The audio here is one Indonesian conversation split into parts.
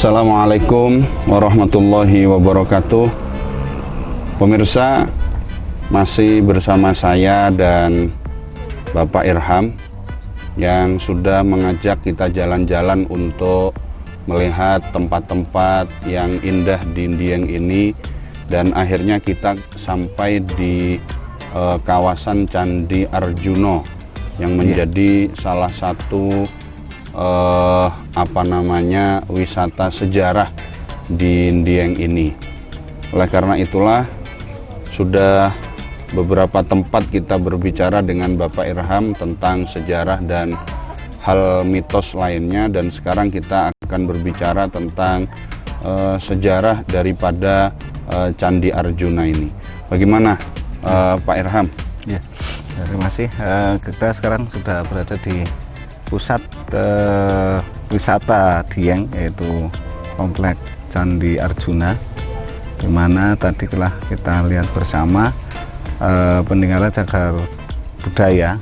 Assalamualaikum warahmatullahi wabarakatuh. Pemirsa, masih bersama saya dan Bapak Irham yang sudah mengajak kita jalan-jalan untuk melihat tempat-tempat yang indah di Dieng ini, dan akhirnya kita sampai di kawasan Candi Arjuna yang menjadi salah satu wisata sejarah di Dieng ini. Oleh karena itulah sudah beberapa tempat kita berbicara dengan Bapak Irham tentang sejarah dan hal mitos lainnya, dan sekarang kita akan berbicara tentang sejarah daripada Candi Arjuna ini. Bagaimana Pak Irham? Ya, terima kasih. Kita sekarang sudah berada di pusat wisata Dieng, yaitu komplek Candi Arjuna, di mana tadi telah kita lihat bersama peninggalan cagar budaya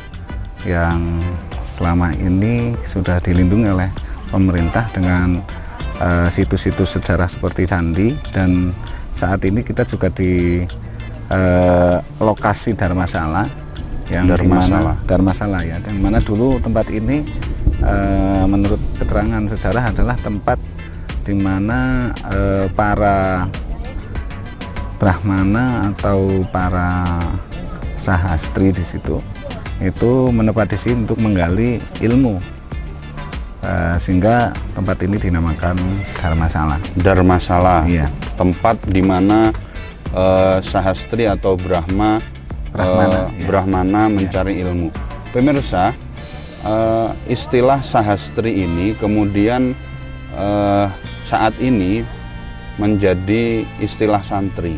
yang selama ini sudah dilindungi oleh pemerintah dengan situs-situs sejarah seperti candi. Dan saat ini kita juga di lokasi Dharmasala, yang Dharmasala ya, dan mana dulu tempat ini menurut keterangan sejarah adalah tempat di mana para Brahmana atau para sahastri di situ itu menetap di sini untuk menggali ilmu, sehingga tempat ini dinamakan Dharmasala. Dharmasala, iya. Tempat di mana sahastri atau Brahmana mencari ilmu. Pemirsa, istilah sahastri ini kemudian saat ini menjadi istilah santri.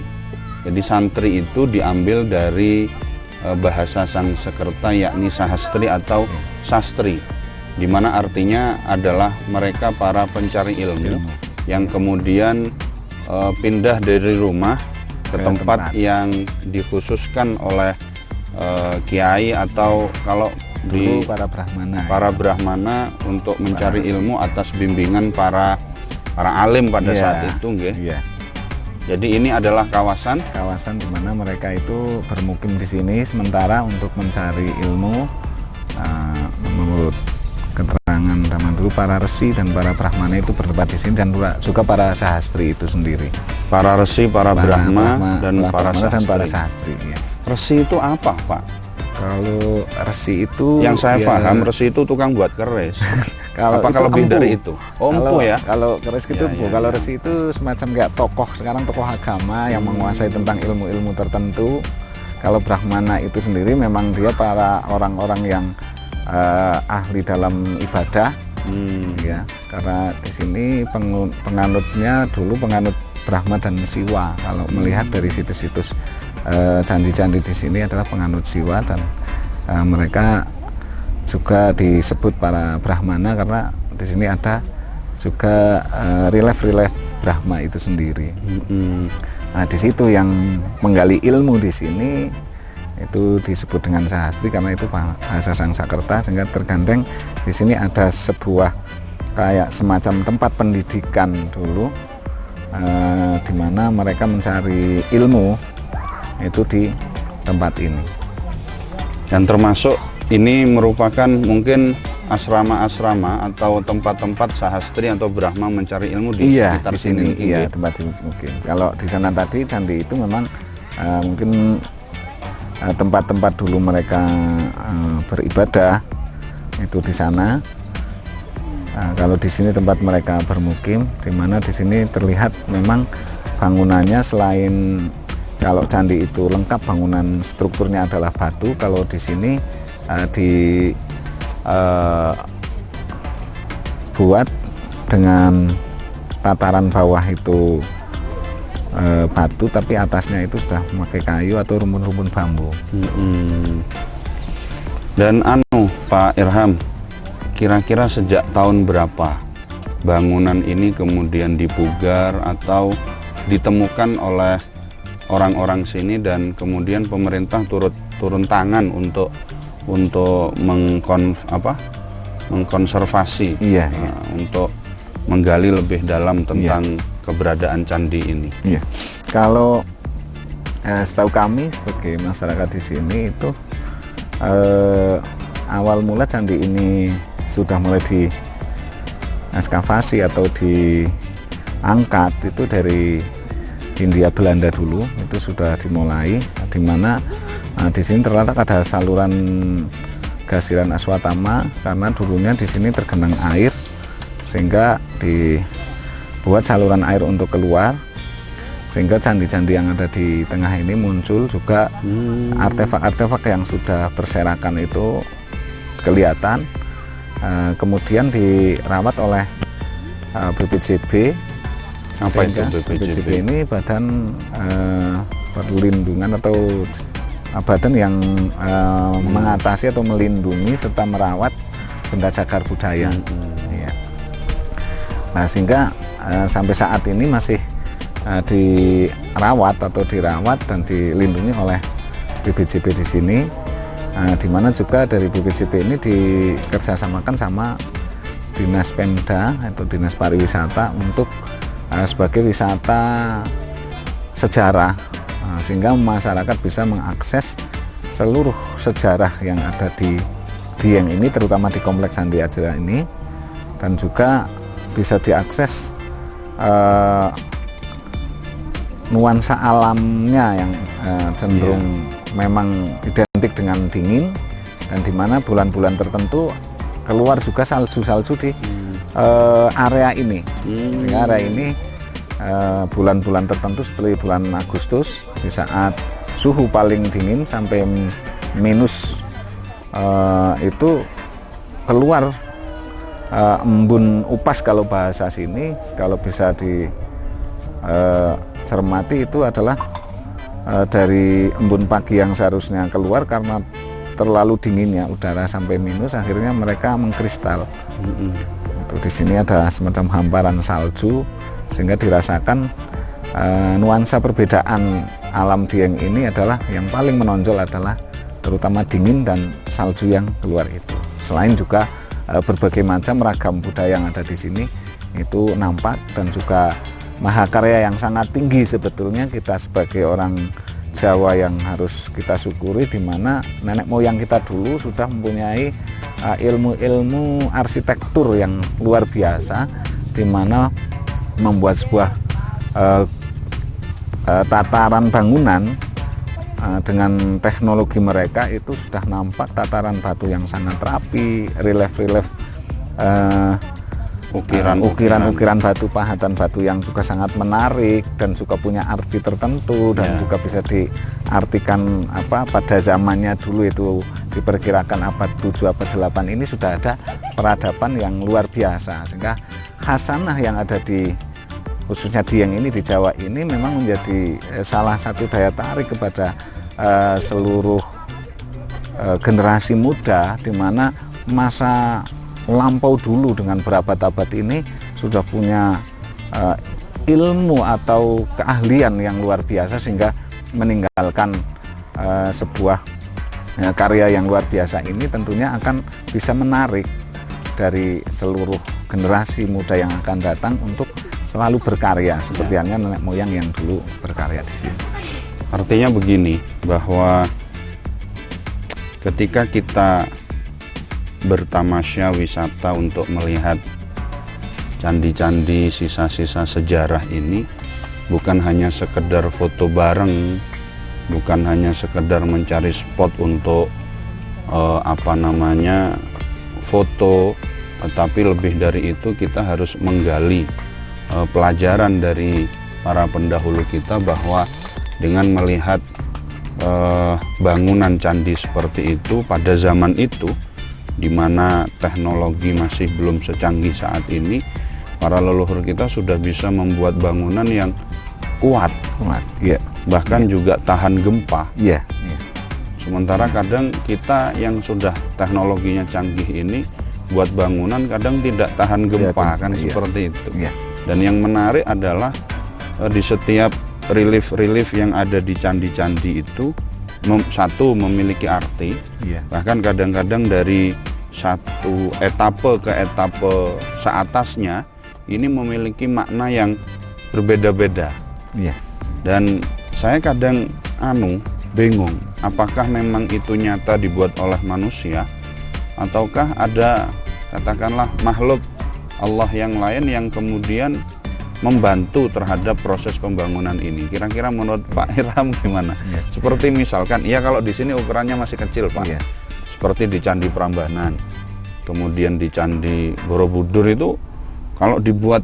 Jadi santri itu diambil dari bahasa Sanskerta, yakni sahastri atau sastri, di mana artinya adalah mereka para pencari ilmu yang kemudian pindah dari rumah ke tempat yang dikhususkan oleh kiai, atau kalau di para Brahmana untuk mencari ilmu atas bimbingan para alim pada saat itu, nggih. Jadi ini adalah kawasan di mana mereka itu bermukim di sini sementara untuk mencari ilmu. Menurut keterangan zaman dulu, para resi dan para Brahmana itu bertempat di sini, dan juga para sahastri itu sendiri. Para resi, para Brahma dan para sahastri. Ya. Resi itu apa, Pak? Kalau resi itu, yang saya paham, resi itu tukang buat keris. Apakah lebih empu. Dari itu? Empu ya? Kalau keris itu empu. Kalau resi itu semacam kayak tokoh, sekarang tokoh agama yang menguasai tentang ilmu-ilmu tertentu. Kalau Brahmana itu sendiri memang dia para orang-orang yang ahli dalam ibadah, ya, karena di sini penganutnya dulu penganut Brahma dan Siwa. Kalau melihat dari situs-situs candi-candi di sini adalah penganut Siwa, dan mereka juga disebut para Brahmana karena di sini ada juga relief Brahma itu sendiri. Nah, di situ yang menggali ilmu di sini itu disebut dengan sahastri karena itu bahasa Sanskerta, sehingga tergandeng di sini ada sebuah kayak semacam tempat pendidikan dulu, di mana mereka mencari ilmu itu di tempat ini. Dan termasuk ini merupakan mungkin asrama-asrama atau tempat-tempat sahastri atau Brahma mencari ilmu di sekitar sini. Iya, tempat mungkin. Kalau di sana tadi candi itu memang mungkin tempat-tempat dulu mereka beribadah itu di sana. Kalau di sini tempat mereka bermukim, di mana di sini terlihat memang bangunannya selain kalau candi itu lengkap bangunan strukturnya adalah batu, kalau di sini buat dengan tataran bawah itu batu, tapi atasnya itu sudah memakai kayu atau rumpun-rumpun bambu. Dan Pak Irham, kira-kira sejak tahun berapa bangunan ini kemudian dipugar atau ditemukan oleh orang-orang sini, dan kemudian pemerintah turun tangan untuk mengkonservasi, untuk menggali lebih dalam tentang keberadaan candi ini. Iya. Kalau setahu kami sebagai masyarakat di sini itu awal mula candi ini sudah mulai diekskavasi atau diangkat itu dari Hindia Belanda dulu, itu sudah dimulai, di mana di sini terletak ada saluran Gasiran Aswatama karena dulunya di sini tergenang air sehingga dibuat saluran air untuk keluar, sehingga candi-candi yang ada di tengah ini muncul juga artefak-artefak yang sudah berserakan itu kelihatan. Kemudian dirawat oleh BPJB. Apa itu BPJB ini badan perlindungan atau badan yang mengatasi atau melindungi serta merawat benda cagar budaya. Ya. Nah, sehingga sampai saat ini masih dirawat dan dilindungi oleh BPJB di sini, di mana juga dari BPJB ini dikerjasamakan sama Dinas Pemda atau Dinas Pariwisata untuk sebagai wisata sejarah, sehingga masyarakat bisa mengakses seluruh sejarah yang ada di Dieng ini, terutama di Kompleks Candi Ajiran ini, dan juga bisa diakses nuansa alamnya yang cenderung memang identik dengan dingin, dan di mana bulan-bulan tertentu keluar juga salju-salju di area ini, sehingga area ini bulan-bulan tertentu seperti bulan Agustus di saat suhu paling dingin sampai minus itu keluar embun upas kalau bahasa sini, kalau bisa dicermati itu adalah dari embun pagi yang seharusnya keluar karena terlalu dinginnya udara sampai minus, akhirnya mereka mengkristal. Di sini ada semacam hamparan salju sehingga dirasakan nuansa perbedaan alam Dieng ini adalah yang paling menonjol adalah terutama dingin dan salju yang keluar itu. Selain juga berbagai macam ragam budaya yang ada di sini itu nampak, dan juga mahakarya yang sangat tinggi sebetulnya kita sebagai orang Jawa yang harus kita syukuri, di mana nenek moyang kita dulu sudah mempunyai ilmu-ilmu arsitektur yang luar biasa, di mana membuat sebuah tataran bangunan dengan teknologi mereka itu sudah nampak tataran batu yang sangat rapi, relief-relief ukiran-ukiran batu, pahatan batu yang juga sangat menarik dan juga punya arti tertentu, dan juga bisa diartikan pada zamannya dulu itu diperkirakan abad 7 abad 8 ini sudah ada peradaban yang luar biasa, sehingga khasanah yang ada di khususnya Dieng ini di Jawa ini memang menjadi salah satu daya tarik kepada seluruh generasi muda, di mana masa lampau dulu dengan berabad-abad ini sudah punya ilmu atau keahlian yang luar biasa, sehingga meninggalkan sebuah karya yang luar biasa ini tentunya akan bisa menarik dari seluruh generasi muda yang akan datang untuk selalu berkarya seperti halnya nenek moyang yang dulu berkarya di sini. Artinya begini, bahwa ketika kita bertamasya wisata untuk melihat candi-candi sisa-sisa sejarah ini, bukan hanya sekedar foto bareng, bukan hanya sekedar mencari spot untuk foto, tetapi lebih dari itu kita harus menggali pelajaran dari para pendahulu kita, bahwa dengan melihat bangunan candi seperti itu pada zaman itu, di mana teknologi masih belum secanggih saat ini, para leluhur kita sudah bisa membuat bangunan yang kuat, ya. Bahkan juga tahan gempa. Ya. Sementara kadang kita yang sudah teknologinya canggih ini buat bangunan kadang tidak tahan gempa, kan seperti itu. Ya. Dan yang menarik adalah di setiap relief-relief yang ada di candi-candi itu satu memiliki arti, bahkan kadang-kadang dari satu etape ke etape seatasnya ini memiliki makna yang berbeda-beda. Iya. Dan saya kadang bingung, apakah memang itu nyata dibuat oleh manusia ataukah ada katakanlah makhluk Allah yang lain yang kemudian membantu terhadap proses pembangunan ini. Kira-kira menurut Pak Irham gimana? Ya. Seperti misalkan, ya kalau di sini ukurannya masih kecil Pak, Ya. seperti di Candi Prambanan, kemudian di Candi Borobudur itu kalau dibuat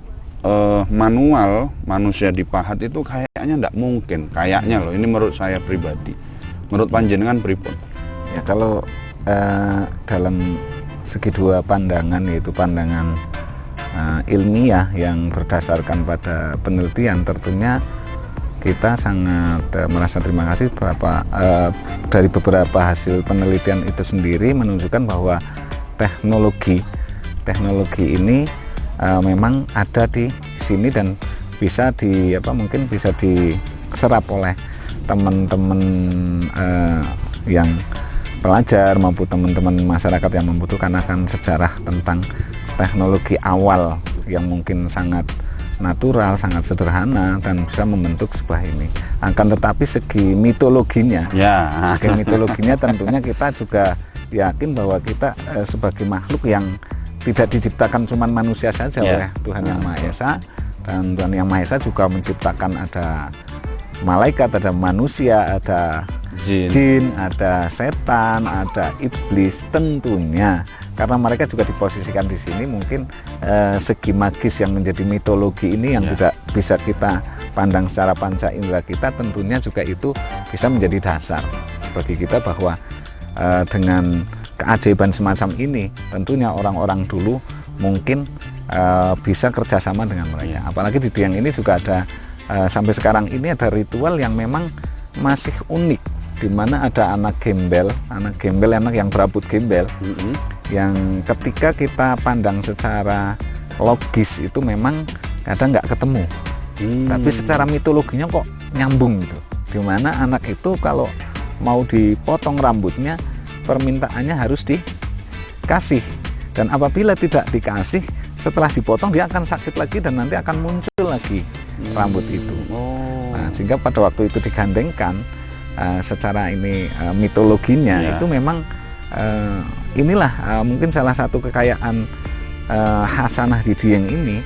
manual, manusia dipahat itu kayaknya tidak mungkin. Kayaknya loh, ini menurut saya pribadi. Menurut panjenengan pripun? Ya kalau dalam segi dua pandangan, yaitu pandangan ilmiah yang berdasarkan pada penelitian, tentunya kita sangat merasa terima kasih dari beberapa hasil penelitian itu sendiri menunjukkan bahwa teknologi ini memang ada di sini dan bisa mungkin bisa diserap oleh teman-teman yang pelajar maupun teman-teman masyarakat yang membutuhkan akan sejarah tentang teknologi awal yang mungkin sangat natural, sangat sederhana dan bisa membentuk sebuah ini. Akan tetapi segi mitologinya, tentunya kita juga yakin bahwa kita sebagai makhluk yang tidak diciptakan cuma manusia saja oleh Tuhan Yang Maha Esa, dan Tuhan Yang Maha Esa juga menciptakan ada malaikat, ada manusia, ada jin, ada setan, ada iblis tentunya. Karena mereka juga diposisikan di sini, mungkin segi magis yang menjadi mitologi ini yang tidak bisa kita pandang secara panca indera kita, tentunya juga itu bisa menjadi dasar bagi kita bahwa dengan keajaiban semacam ini, tentunya orang-orang dulu mungkin bisa kerjasama dengan mereka. Apalagi di Dieng ini juga ada sampai sekarang ini ada ritual yang memang masih unik, di mana ada anak gembel, anak yang berambut gembel, yang ketika kita pandang secara logis itu memang kadang nggak ketemu, tapi secara mitologinya kok nyambung gitu. Di mana anak itu kalau mau dipotong rambutnya, permintaannya harus dikasih, dan apabila tidak dikasih, setelah dipotong dia akan sakit lagi dan nanti akan muncul lagi rambut itu. Nah, sehingga pada waktu itu digandengkan secara ini mitologinya itu memang inilah mungkin salah satu kekayaan Hasanah di Dieng ini,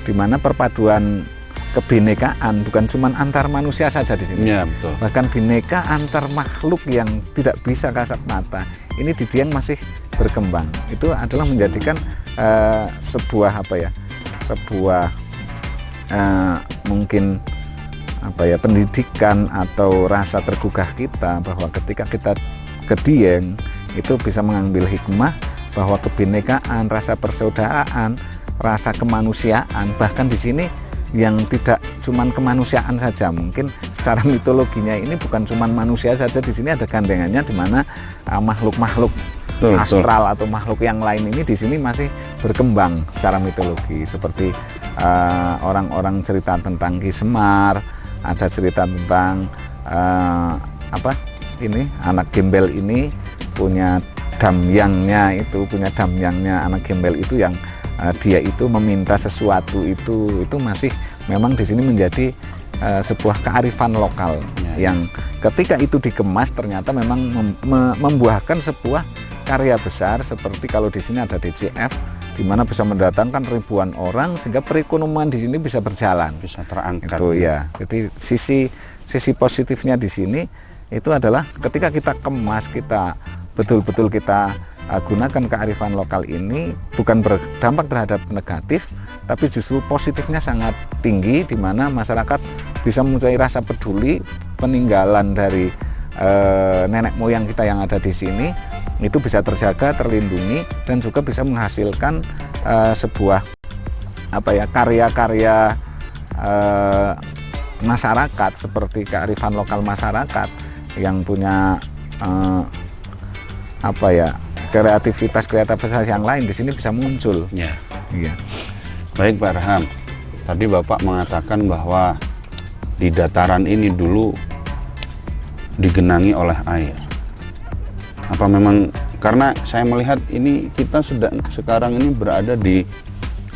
di mana perpaduan kebinekaan bukan cuma antar manusia saja di sini, betul. bahkan bineka antar makhluk yang tidak bisa kasat mata ini di Dieng masih berkembang. Itu adalah menjadikan sebuah mungkin pendidikan atau rasa tergugah kita bahwa ketika kita ke Dieng itu bisa mengambil hikmah bahwa kebinekaan, rasa persaudaraan, rasa kemanusiaan, bahkan di sini yang tidak cuman kemanusiaan saja, mungkin secara mitologinya ini bukan cuman manusia saja, di sini ada gandengannya di mana makhluk-makhluk astral atau makhluk yang lain ini di sini masih berkembang secara mitologi, seperti orang-orang cerita tentang Ki Semar, ada cerita tentang anak gembel ini punya damyangnya anak gembel itu yang dia itu meminta sesuatu itu masih memang di sini menjadi sebuah kearifan lokal yang ketika itu dikemas ternyata memang membuahkan sebuah karya besar, seperti kalau di sini ada DCF di mana bisa mendatangkan ribuan orang sehingga perekonomian di sini bisa berjalan, bisa terangkat. Itu ya. Jadi sisi positifnya di sini itu adalah ketika kita kemas, kita betul-betul kita gunakan kearifan lokal ini, bukan berdampak terhadap negatif, tapi justru positifnya sangat tinggi, di mana masyarakat bisa mempunyai rasa peduli peninggalan dari nenek moyang kita yang ada di sini itu bisa terjaga, terlindungi, dan juga bisa menghasilkan sebuah karya-karya masyarakat, seperti kearifan lokal masyarakat yang punya kreativitas yang lain di sini bisa muncul. Iya. Baik Pak Irham, tadi Bapak mengatakan bahwa di dataran ini dulu digenangi oleh air. Apa memang karena saya melihat ini kita sekarang ini berada di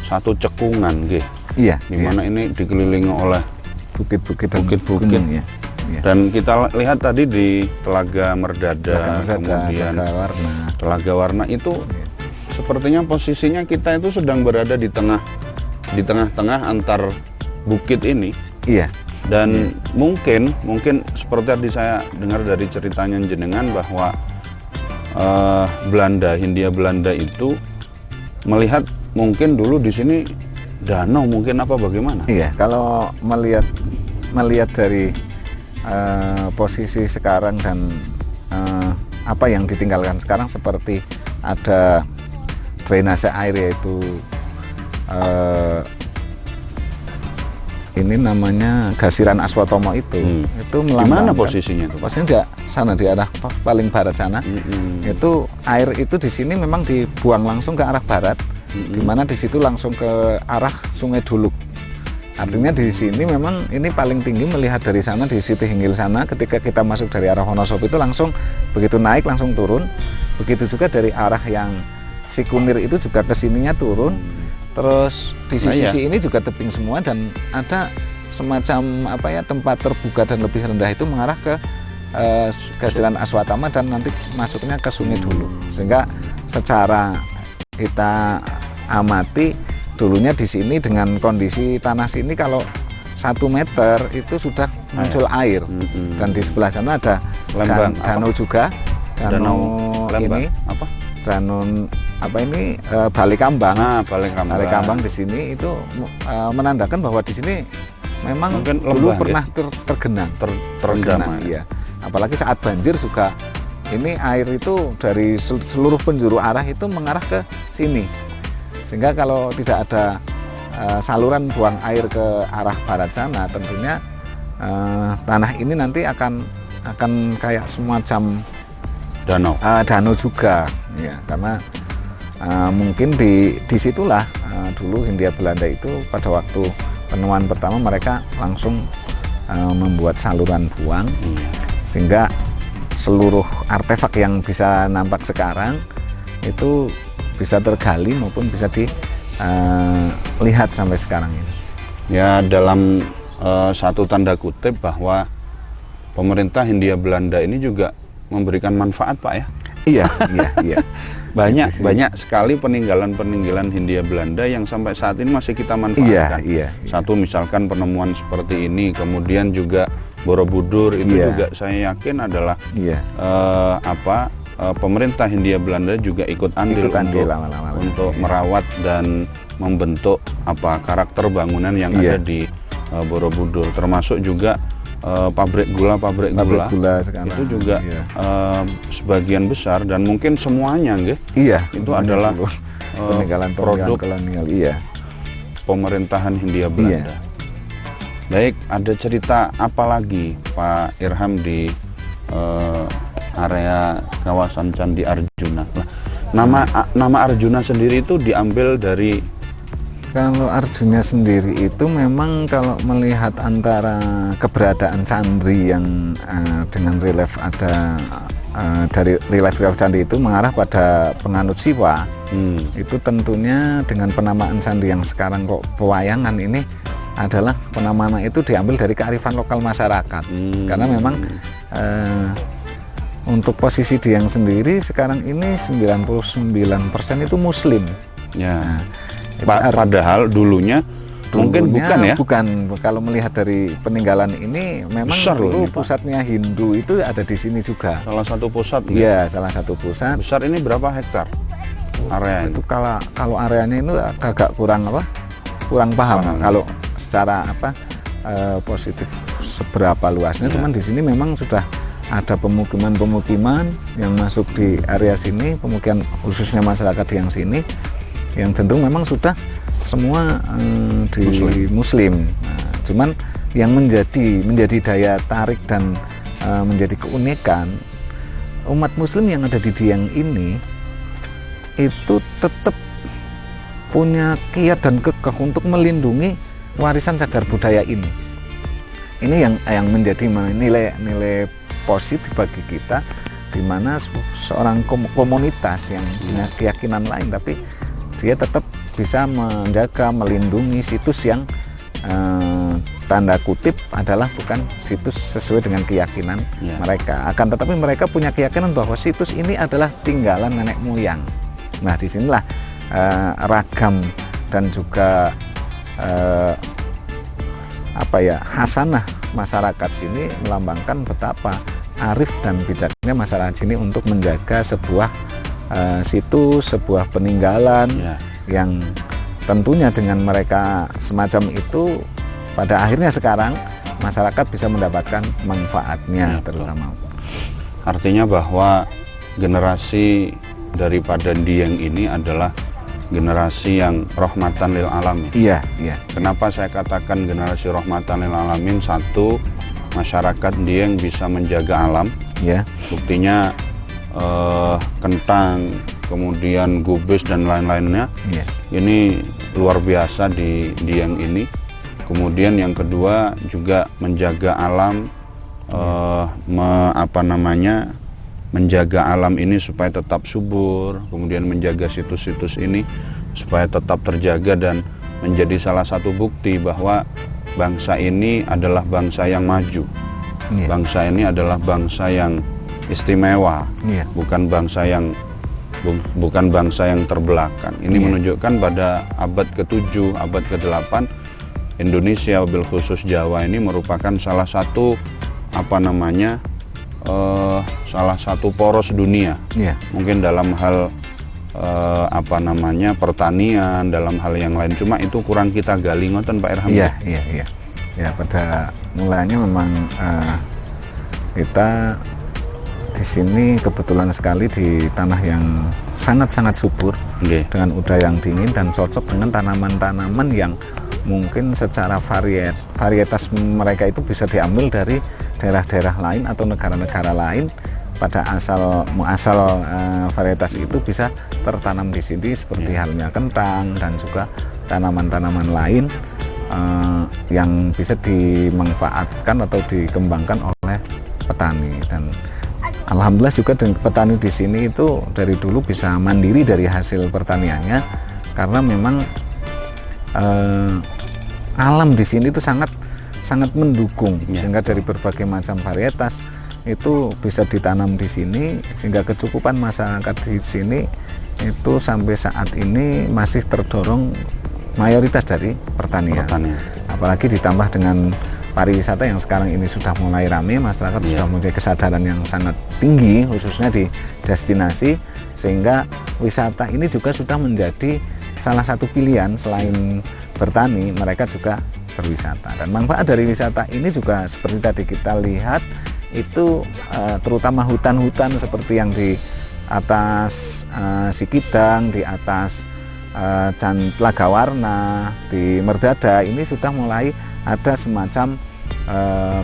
satu cekungan nggih. Iya, Di mana ini dikelilingi oleh bukit-bukit dan bukit-bukit. gunung, ya. Iya. Dan kita lihat tadi di Telaga Merdada, kemudian Telaga Warna itu sepertinya posisinya kita itu sedang berada di tengah-tengah antar bukit ini. Iya. Dan mungkin seperti tadi saya dengar dari ceritanya jenengan bahwa Hindia Belanda itu melihat mungkin dulu di sini danau mungkin apa bagaimana? Iya, kalau melihat dari posisi sekarang dan apa yang ditinggalkan sekarang, seperti ada drainase air, yaitu ini namanya Gasiran Aswatomo itu Gimana posisinya itu? Posisinya di sana, di arah paling barat sana. Itu air itu di sini memang dibuang langsung ke arah barat, di mana di situ langsung ke arah Sungai Duluk. Artinya di sini memang ini paling tinggi melihat dari sana, di Siti Hinggil sana. Ketika kita masuk dari arah Wonosobo itu langsung begitu naik langsung turun. Begitu juga dari arah yang Sikunir itu juga kesininya turun. Terus di sisi ini juga tebing semua, dan ada semacam tempat terbuka dan lebih rendah itu mengarah ke Gasiran Aswatama dan nanti masuknya ke Sungai Duluk. Sehingga secara kita amati dulunya di sini dengan kondisi tanah sini kalau 1 meter itu sudah muncul air. Dan di sebelah sana ada danau juga, danau ini Balikambang. Balikambang di sini itu menandakan bahwa di sini memang mungkin dulu lembah, pernah tergenang, tergenang. Iya. Apalagi saat banjir juga ini air itu dari seluruh penjuru arah itu mengarah ke sini. Sehingga kalau tidak ada saluran buang air ke arah barat sana, tentunya tanah ini nanti akan kayak semacam danau juga, ya, karena mungkin di situlah dulu Hindia Belanda itu pada waktu penemuan pertama mereka langsung membuat saluran buang, sehingga seluruh artefak yang bisa nampak sekarang itu bisa tergali maupun bisa dilihat sampai sekarang ini. Ya, dalam satu tanda kutip bahwa pemerintah Hindia Belanda ini juga memberikan manfaat, Pak, ya? Iya. Banyak sekali peninggalan Hindia Belanda yang sampai saat ini masih kita manfaatkan. Iya. Satu misalkan penemuan seperti ini, kemudian juga Borobudur itu juga saya yakin adalah pemerintah Hindia Belanda juga ikut andil untuk merawat dan membentuk karakter bangunan yang ada di Borobudur, termasuk juga pabrik gula sekarang. Itu juga sebagian besar dan mungkin semuanya itu adalah peninggalan produk kolonial pemerintahan Hindia Belanda. Baik, ada cerita apa lagi Pak Irham di area kawasan Candi Arjuna? Nama Arjuna sendiri itu diambil dari, kalau Arjuna sendiri itu memang kalau melihat antara keberadaan candi yang dengan relief dari relief candi itu mengarah pada penganut Siwa, itu tentunya dengan penamaan candi yang sekarang kok pewayangan ini adalah penamaan itu diambil dari kearifan lokal masyarakat. Karena memang untuk posisi Dieng sendiri sekarang ini 99% itu Muslim. Ya. Padahal dulunya mungkin bukan ya? Bukan. Kalau melihat dari peninggalan ini memang besar dulu ini, pusatnya Hindu itu ada di sini juga. Salah satu pusat. Iya, salah satu pusat. Besar ini berapa hektar area itu? Kalau areanya itu agak kurang paham. Kalau secara positif seberapa luasnya, cuman di sini memang sudah ada pemukiman yang masuk di area sini, pemukiman khususnya masyarakat yang sini, yang cenderung memang sudah semua di Muslim. Nah, cuman yang menjadi daya tarik dan menjadi keunikan umat Muslim yang ada di Dieng ini itu tetap punya kiat dan kekeh untuk melindungi warisan cagar budaya ini. Ini yang menjadi nilai positif bagi kita, di mana seorang komunitas yang punya keyakinan lain tapi dia tetap bisa menjaga, melindungi situs yang tanda kutip adalah bukan situs sesuai dengan keyakinan mereka. Akan tetapi mereka punya keyakinan bahwa situs ini adalah tinggalan nenek moyang. Nah, disinilah ragam dan juga hasanah masyarakat sini melambangkan betapa arif dan bijaknya masyarakat sini untuk menjaga sebuah situs, sebuah peninggalan yang tentunya dengan mereka semacam itu pada akhirnya sekarang masyarakat bisa mendapatkan manfaatnya terutama. Artinya bahwa generasi daripada Dieng ini adalah generasi yang rahmatan lil alamin. Iya. Kenapa saya katakan generasi rahmatan lil alamin? Satu, masyarakat Dieng bisa menjaga alam. Buktinya kentang, kemudian gubis dan lain-lainnya. Ini luar biasa di Dieng ini. Kemudian yang kedua juga menjaga alam, menjaga alam ini supaya tetap subur, kemudian menjaga situs-situs ini supaya tetap terjaga dan menjadi salah satu bukti bahwa bangsa ini adalah bangsa yang maju. Bangsa ini adalah bangsa yang istimewa, bukan bangsa yang terbelakang. Ini menunjukkan pada abad ke-7, abad ke-8 Indonesia, wabil khusus Jawa ini merupakan salah satu salah satu poros dunia. Mungkin dalam hal pertanian, dalam hal yang lain. Cuma itu kurang kita gali, ngoten Pak Irham. Iya. Ya, pada mulanya memang kita di sini kebetulan sekali di tanah yang sangat-sangat subur, dengan udara yang dingin dan cocok dengan tanaman-tanaman yang mungkin secara varietas mereka itu bisa diambil dari daerah-daerah lain atau negara-negara lain. Pada muasal varietas itu bisa tertanam di sini seperti halnya kentang dan juga tanaman-tanaman lain yang bisa dimanfaatkan atau dikembangkan oleh petani. Dan alhamdulillah juga petani di sini itu dari dulu bisa mandiri dari hasil pertaniannya, karena memang alam di sini itu sangat mendukung, sehingga dari berbagai macam varietas itu bisa ditanam di sini, sehingga kecukupan masyarakat di sini itu sampai saat ini masih terdorong mayoritas dari pertanian. Apalagi ditambah dengan pariwisata yang sekarang ini sudah mulai ramai, masyarakat sudah mempunyai kesadaran yang sangat tinggi khususnya di destinasi, sehingga wisata ini juga sudah menjadi salah satu pilihan. Selain bertani, mereka juga berwisata, dan manfaat dari wisata ini juga seperti tadi kita lihat itu terutama hutan-hutan seperti yang di atas Sikidang, di atas Tlaga Warna, di Merdada, ini sudah mulai ada semacam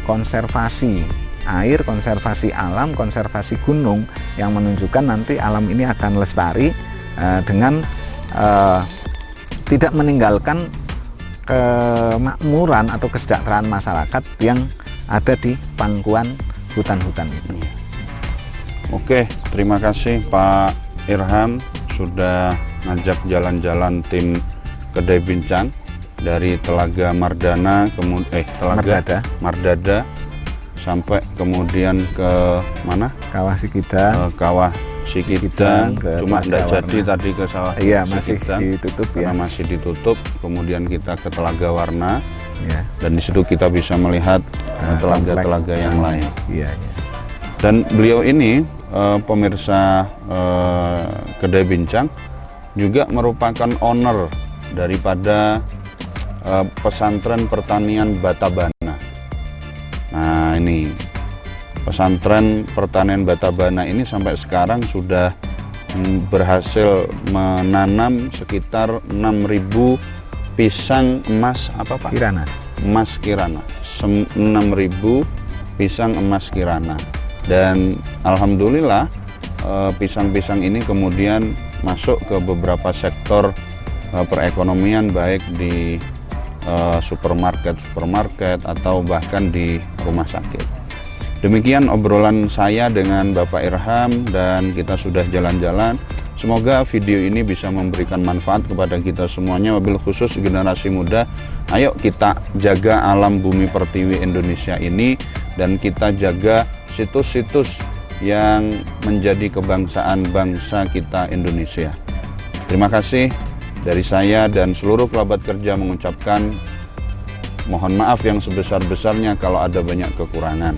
konservasi air, konservasi alam, konservasi gunung yang menunjukkan nanti alam ini akan lestari dengan tidak meninggalkan kemakmuran atau kesejahteraan masyarakat yang ada di pangkuan hutan-hutan itu. Oke, terima kasih Pak Irham sudah ngajak jalan-jalan tim Kedai Bincang dari Telaga Mardana, Telaga Mardada sampai kemudian ke mana? Kawah Sikidang. Kawah Sikidang, cuma tidak jadi tadi ke sawah. Iya, masih ditutup karena masih ditutup. Kemudian kita ke Telaga Warna, dan di situ kita bisa melihat telaga-telaga yang lain. Dan beliau ini pemirsa Kedai Bincang juga merupakan owner daripada pesantren pertanian Batabana. Nah, ini pesantren pertanian Batabana ini sampai sekarang sudah berhasil menanam sekitar 6.000 pisang emas Kirana. Emas Kirana. 6.000 pisang emas Kirana. Dan alhamdulillah pisang-pisang ini kemudian masuk ke beberapa sektor perekonomian, baik di supermarket atau bahkan di rumah sakit. Demikian obrolan saya dengan Bapak Irham, dan kita sudah jalan-jalan. Semoga video ini bisa memberikan manfaat kepada kita semuanya, wabil khusus generasi muda. Ayo kita jaga alam bumi pertiwi Indonesia ini, dan kita jaga situs-situs yang menjadi kebangsaan bangsa kita Indonesia. Terima kasih dari saya dan seluruh kerabat kerja mengucapkan mohon maaf yang sebesar-besarnya kalau ada banyak kekurangan.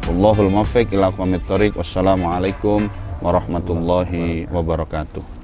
Wallahul muwaffiq ila aqwamit thoriq. Wassalamualaikum warahmatullahi wabarakatuh.